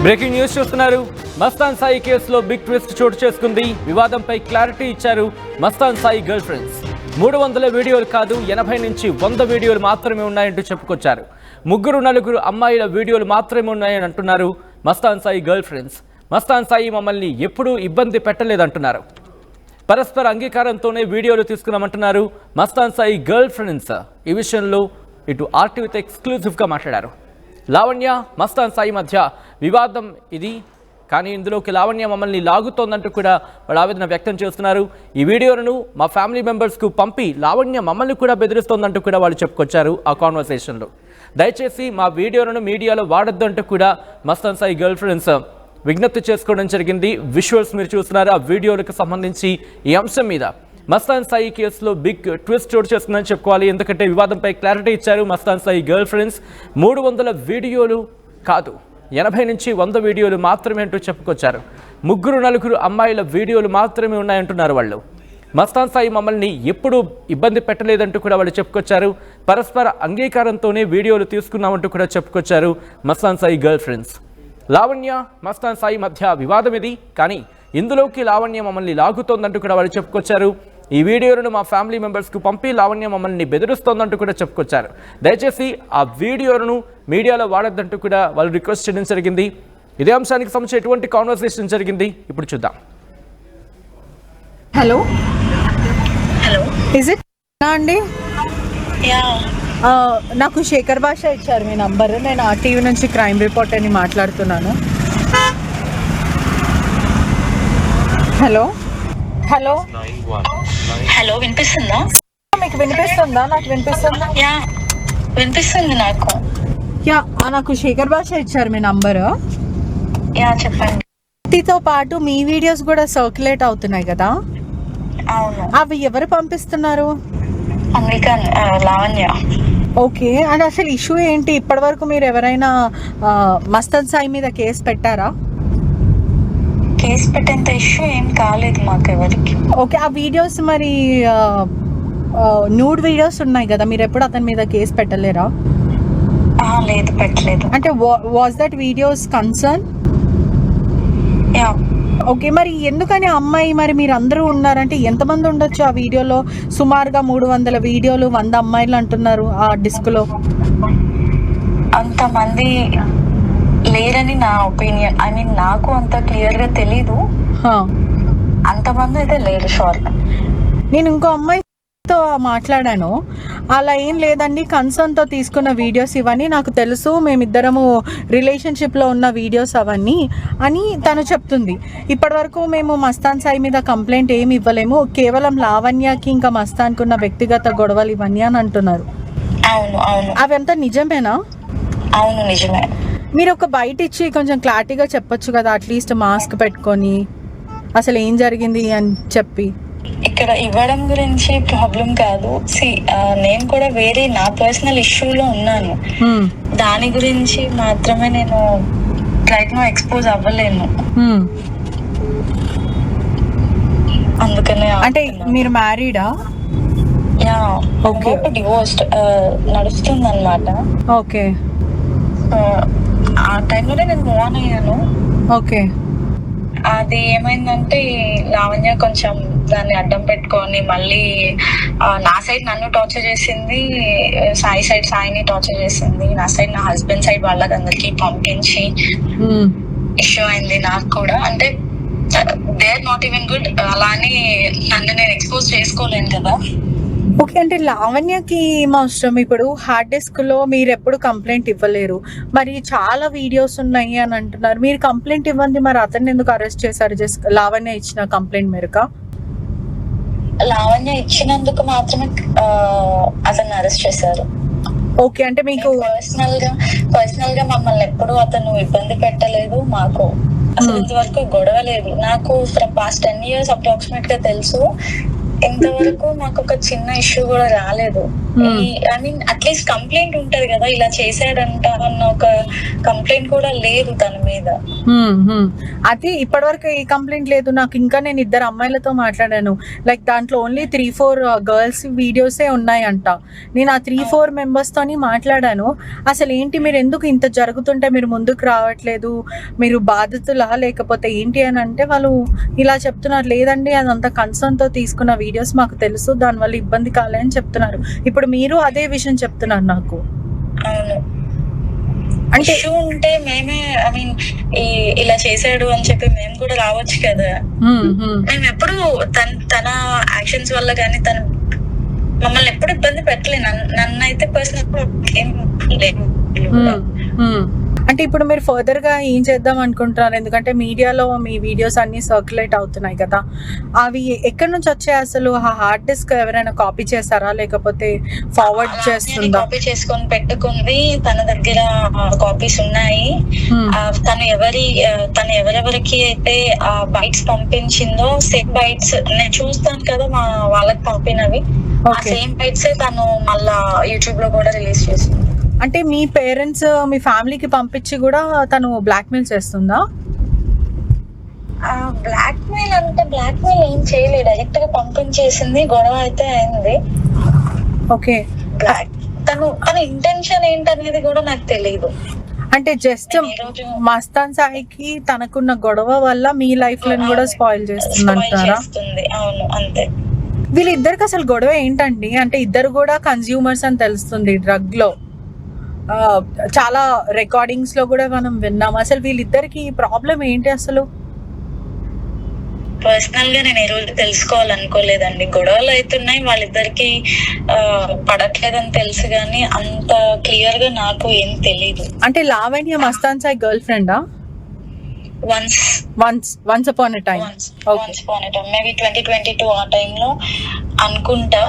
Breaking news చూస్తున్నారు. మస్తాన్ సాయి కేసులో big twist చోటు చేసుకుంది. వివాదంపై క్లారిటీ ఇచ్చారు మస్తాన్ సాయి గర్ల్ ఫ్రెండ్స్. 300 వీడియోలు కాదు, 80 నుంచి 100 వీడియోలు మాత్రమే ఉన్నాయంటూ చెప్పుకొచ్చారు. 3-4 అమ్మాయిల వీడియోలు మాత్రమే ఉన్నాయని అంటున్నారు మస్తాన్ సాయి గర్ల్ ఫ్రెండ్స్. మస్తాన్ సాయి మమ్మల్ని ఎప్పుడూ ఇబ్బంది పెట్టలేదంటున్నారు. పరస్పర అంగీకారంతోనే వీడియోలు తీసుకున్నామంటున్నారు మస్తాన్ సాయి గర్ల్ ఫ్రెండ్స్. ఈ విషయంలో ఇటు ఆర్టీవీతో ఎక్స్క్లూజివ్గా మాట్లాడారు. లావణ్య మస్తాన్ సాయి మధ్య వివాదం ఇది, కానీ ఇందులోకి లావణ్య మమ్మల్ని లాగుతోందంటూ కూడా వాళ్ళు ఆవేదన వ్యక్తం చేస్తున్నారు. ఈ వీడియోలను మా ఫ్యామిలీ మెంబర్స్కు పంపి లావణ్య మమ్మల్ని కూడా బెదిరిస్తోందంటూ కూడా వాళ్ళు చెప్పుకొచ్చారు ఆ కాన్వర్సేషన్లో. దయచేసి మా వీడియోలను మీడియాలో వాడొద్దు అంటూ కూడా మస్తాన్ సాయి గర్ల్ ఫ్రెండ్స్ విజ్ఞప్తి చేసుకోవడం జరిగింది. విజువల్స్ మీరు చూస్తున్నారు. ఆ వీడియోలకు సంబంధించి ఈ అంశం మీద మస్తాన్ సాయి కేసులో బిగ్ ట్విస్ట్ చోటు చేస్తుందని చెప్పుకోవాలి. ఎందుకంటే వివాదంపై క్లారిటీ ఇచ్చారు మస్తాన్ సాయి గర్ల్ ఫ్రెండ్స్. 300 వీడియోలు కాదు, 80 నుంచి 100 వీడియోలు మాత్రమే అంటూ చెప్పుకొచ్చారు. 3-4 అమ్మాయిల వీడియోలు మాత్రమే ఉన్నాయంటున్నారు వాళ్ళు. మస్తాన్ సాయి మమ్మల్ని ఎప్పుడూ ఇబ్బంది పెట్టలేదంటూ కూడా వాళ్ళు చెప్పుకొచ్చారు. పరస్పర అంగీకారంతోనే వీడియోలు తీసుకున్నామంటూ కూడా చెప్పుకొచ్చారు మస్తాన్ సాయి గర్ల్ ఫ్రెండ్స్. లావణ్య మస్తాన్ సాయి మధ్య వివాదం ఇది, కానీ ఇందులోకి లావణ్య మమ్మల్ని లాగుతోందంటూ కూడా వాళ్ళు చెప్పుకొచ్చారు. ఈ వీడియోలను మా ఫ్యామిలీ మెంబర్స్కు పంపి లావణ్య మమ్మల్ని బెదిరిస్తోందంటూ కూడా చెప్పుకొచ్చారు. దయచేసి ఆ వీడియోలను మీడియాలో వాడొద్దంటూ కూడా వాళ్ళు రిక్వెస్ట్ చేయడం జరిగింది. ఇదే అంశానికి సంబంధించి ఎటువంటి కాన్వర్సేషన్ జరిగింది ఇప్పుడు చూద్దాం. హలో హలో ఇస్ ఇట్ అండి? నాకు శేఖర్ భాష ఇచ్చారు మీ నంబర్. నేను ఆర్టీవీ నుంచి క్రైమ్ రిపోర్టర్ని మాట్లాడుతున్నాను. హలో హలో హలో, వినిపిస్తుందా? మీకు వినిపిస్తుందా? నాకు వినిపిస్తుందా? యా, వినిపిస్తుంది నాకు. యా, నాకు శేఖర్ భాష ఇచ్చారు మీ నంబర్. యా, చెప్పండి. వీటితో పాటు మీ వీడియోస్ కూడా సర్క్యులేట్ అవుతున్నాయి కదా, అవును. అవి ఎవరు పంపిస్తున్నారు? అమెరికన్ లావణ్య. ఓకే, అండ్ అసలు ఇష్యూ ఏంటి? ఇప్పటి వరకు మీరు ఎవరైనా మస్తాన్ సాయి మీద కేసు పెట్టారా? కేసు పెట్టేంత ఇష్యూ ఏం కాలేదు మాకు ఎవరికి. ఓకే, ఆ వీడియోస్ మరి న్యూడ్ వీడియోస్ ఉన్నాయి కదా, మీరు ఎప్పుడు అతని మీద కేసు పెట్టలేరా? లేదు, పెట్టలేదు. అంటే was that videos concern? Yeah. Okay, మరి ఎందుకని అమ్మాయి, మరి మీరు అందరూ ఉన్నారంటే ఎంతమంది ఉండొచ్చు ఆ వీడియోలో? సుమారుగా 300 వీడియోలు, 100 అమ్మాయిలు అంటున్నారు ఆ డిస్క్లో. అంతమంది లేరని నా ఒపీనియన్. ఐ మీన్, నాకు అంత క్లియర్ గా తెలీదు. అంతమంది అయితే లేరు, షూర్. నేను ఇంకో అమ్మాయితో మాట్లాడాను, అలా ఏం లేదండి, కన్సర్న్తో తీసుకున్న వీడియోస్ ఇవన్నీ నాకు తెలుసు, మేమిద్దరము రిలేషన్షిప్లో ఉన్న వీడియోస్ అవన్నీ అని తను చెప్తుంది. ఇప్పటి వరకు మేము మస్తాన్ సాయి మీద కంప్లైంట్ ఏమి ఇవ్వలేము, కేవలం లావణ్యకి ఇంకా మస్తాన్కి ఉన్న వ్యక్తిగత గొడవలు ఇవన్నీ అని అంటున్నారు. అవును అవును. అవంతా నిజమేనా? అవును, నిజమే. మీరు ఒక బయట ఇచ్చి కొంచెం క్లారిటీగా చెప్పొచ్చు కదా, అట్లీస్ట్ మాస్క్ పెట్టుకొని అసలు ఏం జరిగింది అని చెప్పి. ఇక్కడ ఇవ్వడం గురించి ప్రాబ్లం కాదు. నేను కూడా వేరే నా పర్సనల్ ఇష్యూలో ఉన్నాను. దాని గురించి మాత్రమే నేను రైట్ నౌ ఎక్స్పోజ్ అవ్వలేను. అందుకనే. అంటే మీరు మ్యారీడా? Yeah, okay. డివోర్స్డ్ నడుస్తుంది అన్నమాట. ఓకే, ఆ టైంలోనే నేను మూవ్ ఆన్ అయ్యాను. ఓకే. అది ఏమైందంటే లావణ్య కొంచెం దాన్ని అడ్డం పెట్టుకొని మళ్ళీ నా సైడ్ నన్ను టార్చర్ చేసింది, సాయి సైడ్ సాయిని టార్చర్ చేసింది, నా సైడ్ నా హస్బెండ్ సైడ్ వాళ్ళకి అందరికి పంపించి ఇష్యూ అయింది నాకు కూడా. అంటే they are not even good. అలానే నన్ను నేను ఎక్స్పోజ్ చేసుకోలేను కదా. ఓకే, అంటే లావణ్యకి అవసరం. ఇప్పుడు హార్డ్ డిస్క్ లో మీరు ఎప్పుడు కంప్లైంట్ ఇవ్వలేరు, మరి చాలా వీడియోస్ ఉన్నాయి అని అంటున్నారు. మీరు కంప్లైంట్ ఇవ్వండి, మరి అతన్ని ఎందుకు అరెస్ట్ చేశారు? జస్ట్ లావణ్య ఇచ్చిన కంప్లైంట్ మేరకు? లావణ్య ఇచ్చినందుకు మాత్రమే అతన్ని అరెస్ట్ చేశారు. ఓకే, అంటే మీకు పర్సనల్ గా మమ్మల్ని ఎప్పుడు అతను ఇబ్బంది పెట్టలేదు. మాకు అసలు ఇంతవరకు గొడవ లేదు. నాకు ఫ్రమ్ పాస్ట్ 10 years అప్రాక్సిమేట్ గా తెలుసు. ఇంతవరకు మాకు ఒక చిన్న ఇష్యూ కూడా రాలేదు. ఐ మీన్ అట్లీస్ట్ కంప్లైంట్ ఉంటది కదా, ఇలా చేశాడంట అన్న ఒక కంప్లైంట్ కూడా లేదు తన మీద. అది ఇప్పటివరకు ఈ కంప్లైంట్ లేదు నాకు. ఇంకా నేను 2 అమ్మాయిలతో మాట్లాడాను, లైక్ దాంట్లో ఓన్లీ 3-4 గర్ల్స్ వీడియోసే ఉన్నాయంట. నేను ఆ 3-4 మెంబర్స్ తోని మాట్లాడాను. అసలు ఏంటి మీరు ఎందుకు ఇంత జరుగుతుంటే మీరు ముందుకు రావట్లేదు, మీరు బాధితులా లేకపోతే ఏంటి అని అంటే వాళ్ళు ఇలా చెప్తున్నారు, లేదండి అదంతా కన్సర్న్ తో తీసుకున్న వీడియోస్ మాకు తెలుసు, దానివల్ల ఇబ్బంది కాలేదని చెప్తున్నారు. ఇప్పుడు మీరు అదే విషయం చెప్తున్నారు నాకు. అవును, అంటే ఇష్యూ ఉంటే మేమే ఐ మీన్ ఇలా చేశాడు అని చెప్పి మేము కూడా రావచ్చు కదా. మేము ఎప్పుడు తన యాక్షన్స్ వల్ల కానీ తన మమ్మల్ని ఎప్పుడు ఇబ్బంది పెట్టలే. నన్ను అయితే పర్సనల్ ఏం లేదు. అంటే ఇప్పుడు మీరు ఫర్దర్ గా ఏం చేద్దాం అనుకుంటున్నారు? ఎందుకంటే మీడియాలో మీ వీడియోస్ అన్ని సర్క్యులేట్ అవుతున్నాయి కదా, అవి ఎక్కడి నుంచి వచ్చాయి? అసలు ఆ హార్డ్ డిస్క్ ఎవరైనా కాపీ చేస్తారా లేకపోతే ఫార్వర్డ్ చేస్తుందా? కాపీ చేసుకొని పెట్టుకుంది, తన దగ్గర కాపీస్ ఉన్నాయి. తను ఎవరెవరికి అయితే ఆ బైట్స్ పంపించిందో సేమ్ బైట్స్ నేను చూస్తాను కదా మా వాళ్ళకి పంపినవి, ఆ సేమ్ బైట్స్ తను మళ్ళా యూట్యూబ్ లో కూడా రిలీజ్ చేసింది. అంటే మీ పేరెంట్స్ మీ ఫ్యామిలీకి పంపించి కూడా తను బ్లాక్మెయిల్ చేస్తుందా? బ్లాక్మెయిల్ అంటే బ్లాక్మెయిల్ ఏం చేయలేదు, డైరెక్ట్ గా పంపించేసింది. గొడవ అయితే అయింది. ఓకే, తన ఇంటెన్షన్ ఏంటనేది కూడా నాకు తెలియదు. అంటే జస్ట్ మస్తాన్ సాయికి తనకున్న గొడవ వల్ల మీ లైఫ్ లను కూడా స్పాయిల్ చేస్తుంది అంటారా? అవును, అంతే. వీళ్ళిద్దరికి అసలు గొడవ ఏంటండి? అంటే ఇద్దరు కూడా కన్స్యూమర్స్ అని తెలుస్తుంది డ్రగ్ లో, చాలా రికార్డింగ్స్ లో కూడా మనం విన్నాం. అసలు వీళ్ళిద్దరికి ప్రాబ్లం ఏంటి అసలు? పర్సనల్ గా నేను ఈ రోజు తెలుసుకోవాలనుకోలేదండి. గొడవలు అవుతున్నాయి, వాళ్ళిద్దరికి పడట్లేదని తెలుసు గానీ అంత క్లియర్ గా నాకు ఏం తెలీదు. అంటే లావణ్య మస్తాన్ సాయి గర్ల్ ఫ్రెండా? Once upon a time maybe 2022 ఆ టైంలో అనుకుంటా.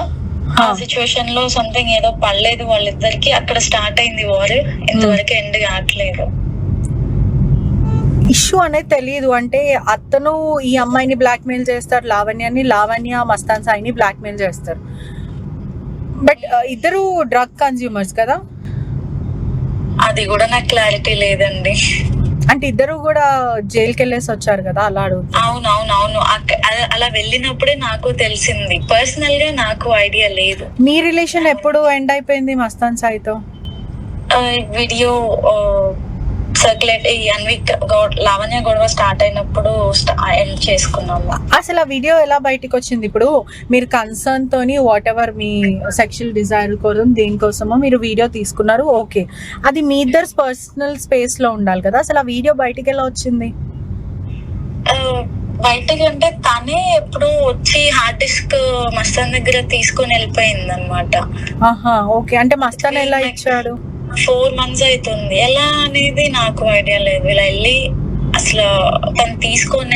ఆ సిచ్యువేషన్ లో సంథింగ్ ఏదో పడలేదు వాళ్ళిద్దరికి, అక్కడ స్టార్ట్ అయింది వార్. ఇంతవరకు ఎండ్ కావట్లేదు. ఇష్యూ అనేది తెలియదు. అంటే అతను ఈ అమ్మాయిని బ్లాక్మెయిల్ చేస్తారు, లావణ్య మస్తాన్ సాయిని బ్లాక్మెయిల్ చేస్తారు. బట్ ఇద్దరు డ్రగ్ కన్స్యూమర్స్ కదా? అది కూడా నాకు క్లారిటీ లేదండి. అంటే ఇద్దరు కూడా జైలుకి వెళ్ళేసి వచ్చారు కదా, అలా అడుగుతా. అవును, అలా వెళ్ళినప్పుడే నాకు తెలిసింది. పర్సనల్ గా నాకు ఐడియా లేదు. మీ రిలేషన్ ఎప్పుడు ఎండ్ అయిపోయింది మస్తాన్ సాయితో? వీడియో సర్క్యులేట్ లావణ్య గొడవ స్టార్ట్ అయినప్పుడు ఎండ్ చేసుకున్నాము. అసలు ఆ వీడియో ఎలా బయటకు వచ్చింది? ఇప్పుడు మీరు కన్సర్న్ తోని what ever me sexual Dzire కోసం దేనికోసమో మీరు వీడియో తీసుకున్నారు, ఓకే, అది మీ ఇద్దరు పర్సనల్ స్పేస్ లో ఉండాలి కదా, అసలు ఆ వీడియో బయటకు ఎలా వచ్చింది? బయటకి అంటే తనే ఎప్పుడు వచ్చి హార్డ్ డిస్క్ మస్తాన్ దగ్గర తీసుకొని వెళ్ళిపోయింది అనమాట. ఓకే, అంటే మస్తాన్ ఎలా ఇచ్చాడు? 4 months అవుతుంది. ఎలా అనేది నాకు ఐడియా లేదు. ఇలా వెళ్ళి అసలు తను తీసుకొని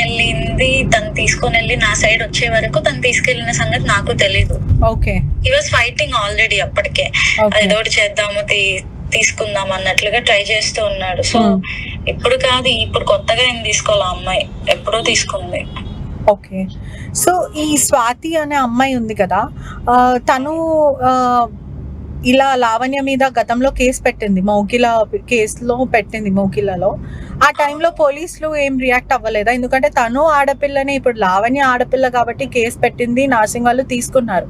వెళ్ళి నా సైడ్ వచ్చే వరకు తను తీసుకెళ్లిన సంగతి నాకు తెలీదు. Okay, he was fighting already అప్పటికే. ఏదో ఒకటి చేద్దాము తీసుకుందాం అన్నట్లుగా ట్రై చేస్తూ ఉన్నాడు. సో ఇప్పుడు కాదు, ఇప్పుడు కొత్తగా ఏం తీసుకోవాలి, అమ్మాయి ఎప్పుడో తీసుకుంది. ఓకే, సో ఈ స్వాతి అనే అమ్మాయి ఉంది కదా, తను ఇలా లావణ్య మీద గతంలో కేసు పెట్టింది, మౌకిల కేసులో పెట్టింది మౌకిలలో. ఆ టైంలో పోలీసులు ఏం రియాక్ట్ అవ్వలేదా? ఎందుకంటే తను ఆడపిల్లనే, ఇప్పుడు లావణ్య ఆడపిల్ల కాబట్టి కేసు పెట్టింది, నార్సింగ్ వాళ్ళు తీసుకున్నారు.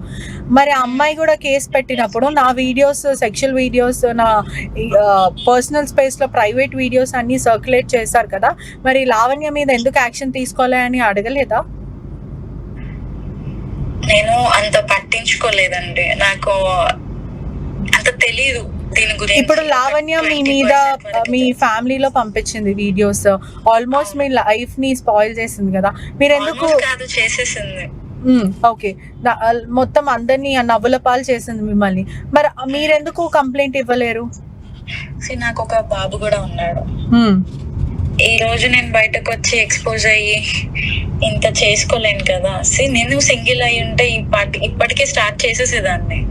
మరి అమ్మాయి కూడా కేసు పెట్టినప్పుడు నా వీడియోస్, సెక్షువల్ వీడియోస్, నా పర్సనల్ స్పేస్ లో ప్రైవేట్ వీడియోస్ అన్ని సర్క్యులేట్ చేశారు కదా, మరి లావణ్య మీద ఎందుకు యాక్షన్ తీసుకోలే అని అడగలేదా? నేను అంత పట్టించుకోలేదండి, నాకు అంత తెలీదు దీని గురించి. ఇప్పుడు లావణ్య మీ మీద మీ ఫ్యామిలీలో పంపించింది వీడియోస్, ఆల్మోస్ట్ మీ లైఫ్ ని స్పాయిల్ చేసింది కదా, మీరు ఎందుకు? కాదు, చేసేసింది. ఓకే, మొత్తం అందరినీ నవ్వుల పాలు చేసింది మిమ్మల్ని, మరి మీరెందుకు కంప్లైంట్ ఇవ్వలేరు? నాకు ఒక బాబు కూడా ఉన్నాడు. ఈ రోజు నేను బయటకు వచ్చి ఎక్స్పోజ్ అయ్యి ఇంత చేసుకోలేను కదా. నేను సింగిల్ అయి ఉంటే ఇప్పటికే స్టార్ట్ చేసేసేదాన్ని.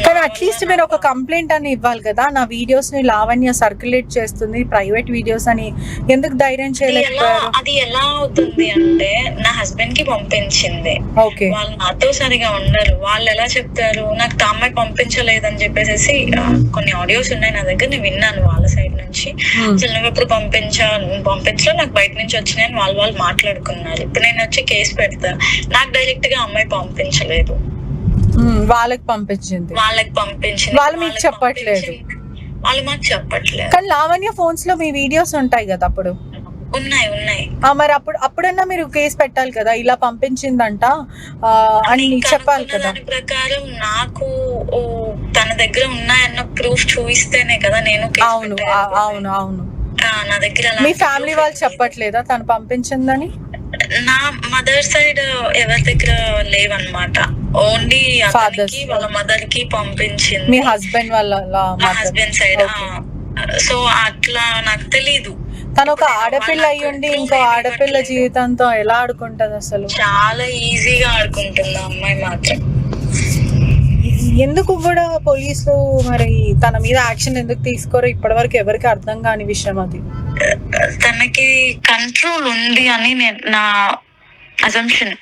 కానీ అట్లీస్ట్ మీరు ఒక కంప్లైంట్ అని ఇవ్వాలి కదా, నా వీడియోస్ ని లావణ్య సర్క్యులేట్ చేస్తుంది, ప్రైవేట్ వీడియోస్ అని ఎందుకు ధైర్యం చేయలేకపోయారు? అది ఎలా అవుతుంది అంటే నా హస్బెండ్ కి పంపించింది. ఓకే, వాళ్ళు నాతో సరిగా ఉండరు. వాళ్ళు ఎలా చెప్తారు, నాకు అమ్మాయి పంపించలేదని చెప్పేసి కొన్ని ఆడియోస్ ఉన్నాయి నా దగ్గర, నేను విన్నాను వాళ్ళ సైడ్ నుంచి. అసలు నువ్వు ఎప్పుడు పంపించలో, నాకు బయట నుంచి వచ్చినాయని వాళ్ళు మాట్లాడుకున్నారు. ఇప్పుడు నేను వచ్చి కేసు పెడతా, నాకు డైరెక్ట్ గా అమ్మాయి పంపించలేదు, వాళ్ళకి పంపించింది. వాళ్ళు మీకు చెప్పట్లేదు? వాళ్ళు మాకు చెప్పట్లేదు. కానీ లావణ్య ఫోన్స్ లో మీ వీడియోస్ ఉంటాయి కదా, అప్పుడు ఉన్నాయి. మరి అప్పుడన్నా మీరు కేసు పెట్టాలి కదా, ఇలా పంపించిందంట అని చెప్పాలి కదా. దాని ప్రకారం నాకు తన దగ్గర ఉన్నాయన్న ప్రూఫ్ చూపిస్తేనే కదా నేను. అవును అవును అవును. నా దగ్గర మీ ఫ్యామిలీ వాళ్ళు చెప్పట్లేదా తను పంపించిందని? నా మదర్ సైడ్ ఎవరి దగ్గర లేవన్నమాట, ఓన్లీ అతనికి వాళ్ళ మదర్ కి పంపించింది. మీ హస్బెండ్ వాళ్ళ హస్బెండ్ సైడ్. సో అట్లా నాకు తెలీదు. తను ఒక ఆడపిల్ల అయ్యుండి ఇంకో ఆడపిల్ల జీవితంతో ఎలా ఆడుకుంటది? అసలు చాలా ఈజీగా ఆడుకుంటుంది అమ్మాయి మాత్రం. ఎందుకు కూడా పోలీసులు మరి తన మీద యాక్షన్ ఎందుకు తీసుకోరో ఇప్పటి వరకు ఎవరికి అర్థం కాని విషయం అది. తనకి కంట్రోల్ ఉంది అని నా అజంప్షన్.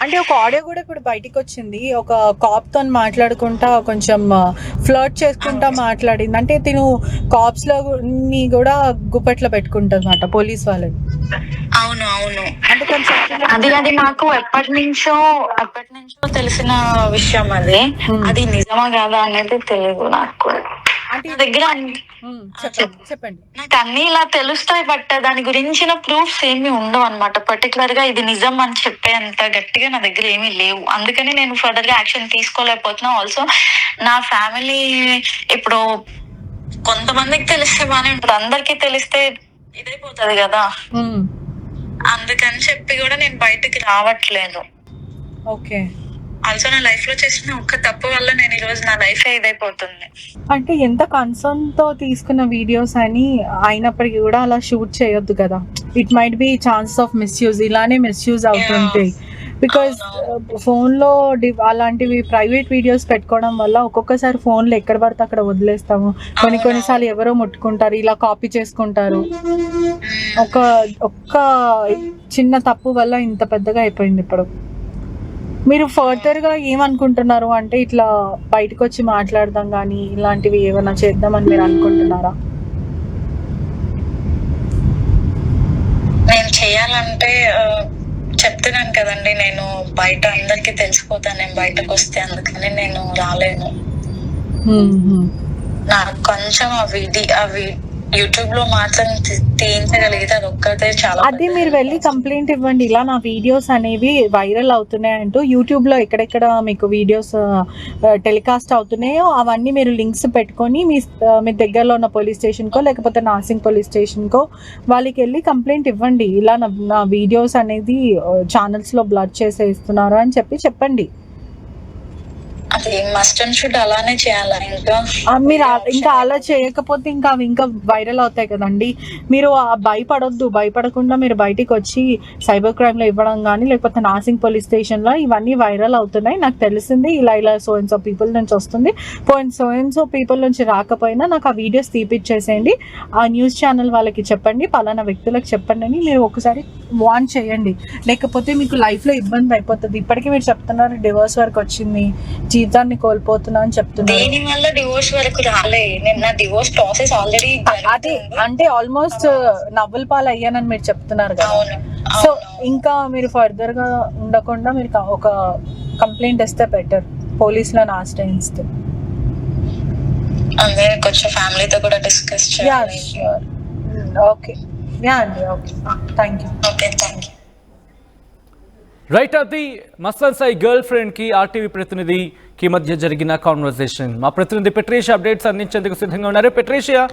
అంటే ఒక ఆడియో కూడా ఇప్పుడు బయటికి వచ్చింది, ఒక కాప్ తో మాట్లాడుకుంటా కొంచెం ఫ్లర్ట్ చేసుకుంటా మాట్లాడింది. అంటే తిను కాప్స్ లో కూడా గుప్పట్లో పెట్టుకుంటది అన్నమాట పోలీస్ వాళ్ళని. అవును అవును. అంటే కొంచెం అది నాకు ఎప్పటి నుంచో తెలిసిన విషయం. అది నిజమా కాదా అనేది తెలియదు నాకు. దగ్గర చెప్పండి. నాకు అన్ని ఇలా తెలుస్తాయి, బట్ దాని గురించిన ప్రూఫ్స్ ఏమి ఉండవు అనమాట. పర్టికులర్ గా ఇది నిజం అని చెప్పే అంత గట్టిగా నా దగ్గర ఏమీ లేవు. అందుకని నేను ఫర్దర్ గా యాక్షన్ తీసుకోలేకపోతున్నా. ఆల్సో నా ఫ్యామిలీ ఇప్పుడు కొంతమందికి తెలిస్తే బానే ఉంటుంది, అందరికి తెలిస్తే ఇదైపోతుంది కదా. అందుకని చెప్పి కూడా నేను బయటకి రావట్లేదు. ఓకే. ఆల్సో నా లైఫ్ లో చేసిన ఒక్క తప్పు వల్ల నేను ఈ రోజు నా లైఫ్ ఇదైపోతుంది. అంటే ఎంత కన్సర్న్ తో తీసుకున్న వీడియోస్ అని అయినప్పటికీ కూడా అలా షూట్ చేయొద్దు కదా. It might be chances of misuse, ఇలానే మిస్యూజ్ అవుతుంటాయి. బికాస్ ఫోన్ లో అలాంటివి ప్రైవేట్ వీడియోస్ పెట్టుకోవడం వల్ల ఒక్కొక్కసారి ఫోన్ లో ఎక్కడ పడితే అక్కడ వదిలేస్తాము. కొన్నిసార్లు ఎవరో ముట్టుకుంటారు, ఇలా కాపీ చేసుకుంటారు. ఒక్క చిన్న తప్పు వల్ల ఇంత పెద్దగా అయిపోయింది. ఇప్పుడు మీరు ఫర్దర్ గా ఏమనుకుంటున్నారు? అంటే ఇట్లా బయటకు వచ్చి మాట్లాడదాం కానీ ఇలాంటివి ఏమైనా చేద్దామని మీరు అనుకుంటున్నారా? నేను చేయాలంటే చెప్తున్నాను కదండి, నేను బయట అందరికి తెలిసిపోతాను నేను బయటకు వస్తే, అందుకని నేను రాలేను. నాకు కొంచెం అవి యూట్యూబ్ లో మాత్రం తీయించగలిగితే అది ఒక్కటే చాలా. అది మీరు వెళ్ళి కంప్లైంట్ ఇవ్వండి, ఇలా నా వీడియోస్ అనేవి వైరల్ అవుతున్నాయి అంటూ. యూట్యూబ్ లో ఎక్కడెక్కడ మీకు వీడియోస్ టెలికాస్ట్ అవుతున్నాయో అవన్నీ మీరు లింక్స్ పెట్టుకొని మీ దగ్గరలో ఉన్న పోలీస్ స్టేషన్ కో లేకపోతే నాసింగ్ పోలీస్ స్టేషన్ కో వాళ్ళకి వెళ్ళి కంప్లైంట్ ఇవ్వండి. ఇలా నా వీడియోస్ అనేది ఛానల్స్ లో బ్లడ్ చేసేస్తున్నారు అని చెప్పండి. అది మస్ట్ అండ్ షుడ్ అలానే చేయాలా? మీరు ఇంకా అలా చేయకపోతే ఇంకా అవి ఇంకా వైరల్ అవుతాయి కదండి. మీరు భయపడకుండా మీరు బయటికి వచ్చి సైబర్ క్రైమ్ లో ఇవ్వడం కానీ లేకపోతే నాసింగ్ పోలీస్ స్టేషన్ లో ఇవన్నీ వైరల్ అవుతున్నాయి, నాకు తెలిసింది ఇలా సో అండ్ సో పీపుల్ నుంచి వస్తుంది, సో అండ్ సో పీపుల్ నుంచి రాకపోయినా నాకు ఆ వీడియోస్ తీపిచ్చేసేయండి, ఆ న్యూస్ ఛానల్ వాళ్ళకి చెప్పండి, పలానా వ్యక్తులకు చెప్పండి అని మీరు ఒకసారి వార్న్ చేయండి. లేకపోతే మీకు లైఫ్ లో ఇబ్బంది అయిపోతుంది. ఇప్పటికీ మీరు చెప్తున్నారు డివోర్స్ వరకు వచ్చింది, జీవితాన్ని కోల్పోతున్నా అని చెప్తున్నారు. దీని వల్ల డివోర్స్ వరకు రాలే, నేను నా డివోర్స్ ప్రాసెస్ ఆల్రెడీ అది అంటే ఆల్మోస్ట్ నవ్వుల పాలు అయ్యానని మీరు చెప్తున్నారు కదా. సో ఇంకా మీరు ఫర్దర్ గా ఉండకుండా మీరు ఒక కంప్లైంట్ ఇస్తే బెటర్, పోలీసులను ఆశ్రయిస్తే. కొంచెం ఫ్యామిలీతో కూడా డిస్కస్ చేయాలి. ఓకే అండి, okay, thank you. Okay, thank you. Right, అది మస్తాన్ సాయి గర్ల్ ఫ్రెండ్ కి ఆర్టీవీ ప్రతినిధికి మధ్య జరిగిన కాన్వర్సేషన్. మా ప్రతినిధి పెట్రీషియా అప్డేట్స్ అందించేందుకు సిద్ధంగా ఉన్నారు. పెట్రీషియా,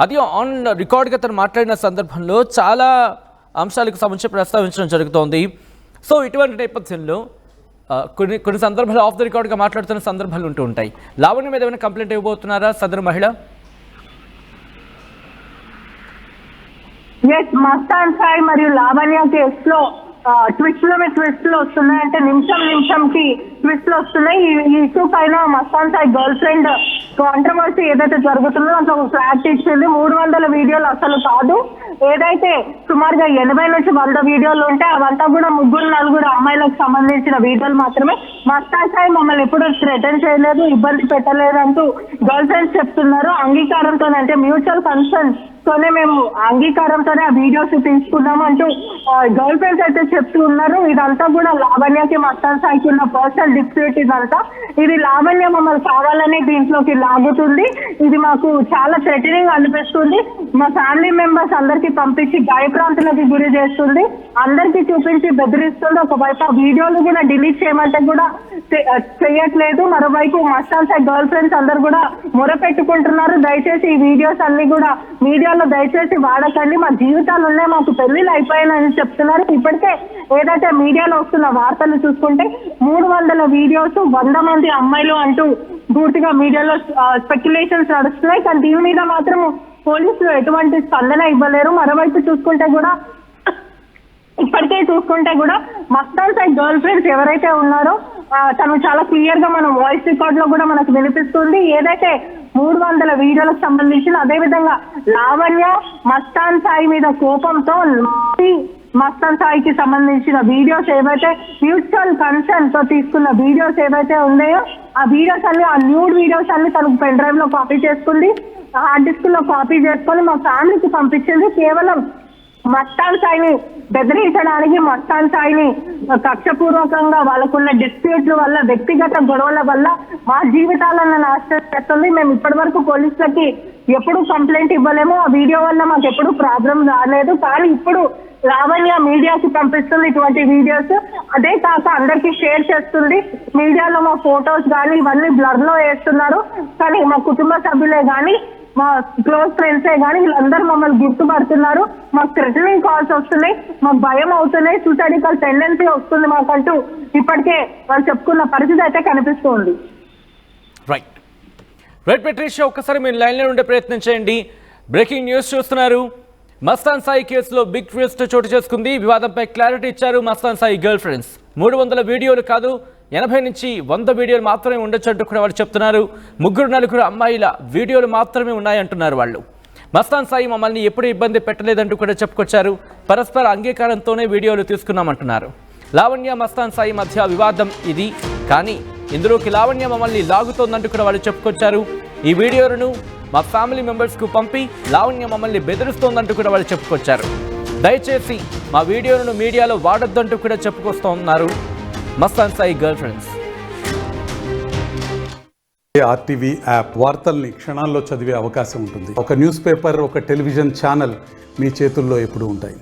అది ఆన్ రికార్డ్గా తను మాట్లాడిన సందర్భంలో చాలా అంశాలకు సంబంధించి ప్రస్తావించడం జరుగుతోంది. సో ఇటువంటి నేపథ్యంలో కొన్ని సందర్భాలు ఆఫ్ ద రికార్డ్గా మాట్లాడుతున్న సందర్భాలు ఉంటూ ఉంటాయి. లావణ్య మీద ఏమైనా కంప్లైంట్ ఇవ్వబోతున్నారా సదరు మహిళ? మస్తాన్ సాయి మరియు లావణ్య కేసులో ట్విస్ట్ లో వస్తున్నాయంటే నిమిషంకి ట్విస్ట్లు వస్తున్నాయి. ఈ ఇష్యూ పైన Mastan Sai girl friend controversy ఏదైతే జరుగుతుందో దాంట్లో ఫ్లాట్ ఇచ్చింది. 300 వీడియోలు అసలు కాదు, ఏదైతే సుమారుగా 80 నుంచి 100 వీడియోలు ఉంటే అవంతా కూడా 3-4 అమ్మాయిలకు సంబంధించిన వీడియోలు మాత్రమే. మస్తాన్ సాయి మమ్మల్ని ఎప్పుడు థ్రెటన్ చేయలేదు, ఇబ్బంది పెట్టలేదు అంటూ గర్ల్ ఫ్రెండ్స్ చెప్తున్నారు. అంగీకారంతో అంటే మ్యూచువల్ కన్సర్న్ తోనే మేము అంగీకారంతోనే ఆ వీడియోస్ తీసుకున్నాము అంటూ గర్ల్ ఫ్రెండ్స్ అయితే చెప్తూ ఉన్నారు. ఇదంతా కూడా లావణ్యకి మస్తాన్ సాయికి ఉన్న పర్సనల్ డిస్ప్యూట్. ఇదంతా ఇది లావణ్య మమ్మల్ని కావాలని దీంట్లోకి లాగుతుంది. ఇది మాకు చాలా థ్రెటనింగ్ అనిపిస్తుంది. మా ఫ్యామిలీ మెంబర్స్ అందరికి పంపించి భయభ్రాంతులకు గురి చేస్తుంది, అందరికి చూపించి బెదిరిస్తుంది. ఒకవైపు ఆ వీడియోలు కూడా డిలీట్ చేయమంటే కూడా చేయట్లేదు. మరోవైపు మస్తాన్ సాయి గర్ల్ ఫ్రెండ్స్ అందరు కూడా మొరపెట్టుకుంటున్నారు, దయచేసి ఈ వీడియోస్ అన్ని కూడా మీడియాలో దయచేసి వాడకండి, మా జీవితాలు ఉన్నాయి, మాకు పెళ్లిళ్ళు అయిపోయాయని చెప్తున్నారు. ఇప్పటికే ఏదైతే మీడియాలో వస్తున్న వార్తలు చూసుకుంటే 300 వీడియోస్ 100 మంది అమ్మాయిలు అంటూ పూర్తిగా మీడియాలో స్పెక్యులేషన్స్ నడుస్తున్నాయి. కానీ దీని మీద మాత్రం పోలీసులు ఎటువంటి స్పందన ఇవ్వలేరు. మరోవైపు చూసుకుంటే కూడా ఇప్పటికే చూసుకుంటే కూడా మస్తాన్ సాయి గర్ల్ ఫ్రెండ్స్ ఎవరైతే ఉన్నారో తను చాలా క్లియర్ గా మన వాయిస్ రికార్డ్ లో కూడా మనకు వినిపిస్తుంది. ఏదైతే 300 వీడియోలకు సంబంధించిన అదేవిధంగా లావణ్య మస్తాన్ సాయి మీద కోపంతో మస్తాన్ సాయికి సంబంధించిన వీడియోస్ ఏవైతే మ్యూచువల్ కన్సర్న్ తో తీసుకున్న వీడియోస్ ఏవైతే ఉన్నాయో ఆ వీడియోస్ అన్ని, ఆ న్యూడ్ వీడియోస్ అన్ని తనకు పెన్ డ్రైవ్ లో కాపీ చేసుకుంది, హార్డ్ డిస్క్ లో కాపీ చేసుకొని మా ఫ్యామిలీకి పంపించింది. కేవలం మస్తాన్ సాయిని బెదిరించడానికి, మస్తాన్ సాయిని కక్షపూర్వకంగా వాళ్ళకున్న డిస్ప్యూట్ల వల్ల, వ్యక్తిగత గొడవల వల్ల మా జీవితాలను నాశనం చేస్తుంది. మేము ఇప్పటి వరకు పోలీసులకి ఎప్పుడు కంప్లైంట్ ఇవ్వలేము, ఆ వీడియో వల్ల మాకు ఎప్పుడు ప్రాబ్లం రాలేదు. కానీ ఇప్పుడు లావణ్య మీడియాకి పంపిస్తుంది ఇటువంటి వీడియోస్. అదే కాక అందరికి షేర్ చేస్తుంది. మీడియాలో మా ఫొటోస్ కానీ ఇవన్నీ బ్లర్ లో వేస్తున్నారు. కానీ మా కుటుంబ సభ్యులే కానీ మా క్లోజ్ ఫ్రెండ్సే కానీ వీళ్ళందరూ మమ్మల్ని గుర్తుపడుతున్నారు. మాకు థ్రెటనింగ్ కాల్స్ వస్తున్నాయి, మాకు భయం అవుతున్నాయి, సూసైడికల్ టెండెన్సీ వస్తుంది మాకంటూ ఇప్పటికే వాళ్ళు చెప్పుకున్న పరిస్థితి అయితే కనిపిస్తుంది. రైట్ రైట్ పెట్రిషియా, ఒక్కసారి మీరు లైన్లో ఉండే ప్రయత్నం చేయండి. బ్రేకింగ్ న్యూస్ చూస్తున్నారు. మస్తాన్ సాయి కేసులో బిగ్ ట్విస్ట్ చోటు చేసుకుంది. వివాదంపై క్లారిటీ ఇచ్చారు మస్తాన్ సాయి గర్ల్ ఫ్రెండ్స్. 300 వీడియోలు కాదు, 80 నుంచి 100 వీడియోలు మాత్రమే ఉండొచ్చు అంటూ కూడా వాళ్ళు చెప్తున్నారు. 3-4 అమ్మాయిల వీడియోలు మాత్రమే ఉన్నాయంటున్నారు వాళ్ళు. మస్తాన్ సాయి మమ్మల్ని ఎప్పుడు ఇబ్బంది పెట్టలేదంటూ కూడా చెప్పుకొచ్చారు. పరస్పర అంగీకారంతోనే వీడియోలు తీసుకున్నామంటున్నారు. లావణ్య మస్తాన్ సాయి మధ్య వివాదం ఇది, కానీ ఇందులోకి లావణ్య మమ్మల్ని లాగుతోందంటూ కూడా వాళ్ళు చెప్పుకొచ్చారు. ఈ వీడియోలను మా ఫ్యామిలీ మెంబర్స్కు పంపి లావణ్య మమ్మల్ని బెదిరిస్తోందంటూ కూడా వాళ్ళు చెప్పుకొచ్చారు. దయచేసి మా వీడియోలను మీడియాలో వాడొద్దంటూ కూడా చెప్పుకొస్తున్నారు Mastan Sai girlfriends. RTV app వార్తల్ని క్షణాల్లో చదివే అవకాశం ఉంటుంది. ఒక న్యూస్ పేపర్, ఒక టెలివిజన్ ఛానల్ మీ చేతుల్లో ఎప్పుడూ ఉంటాయి.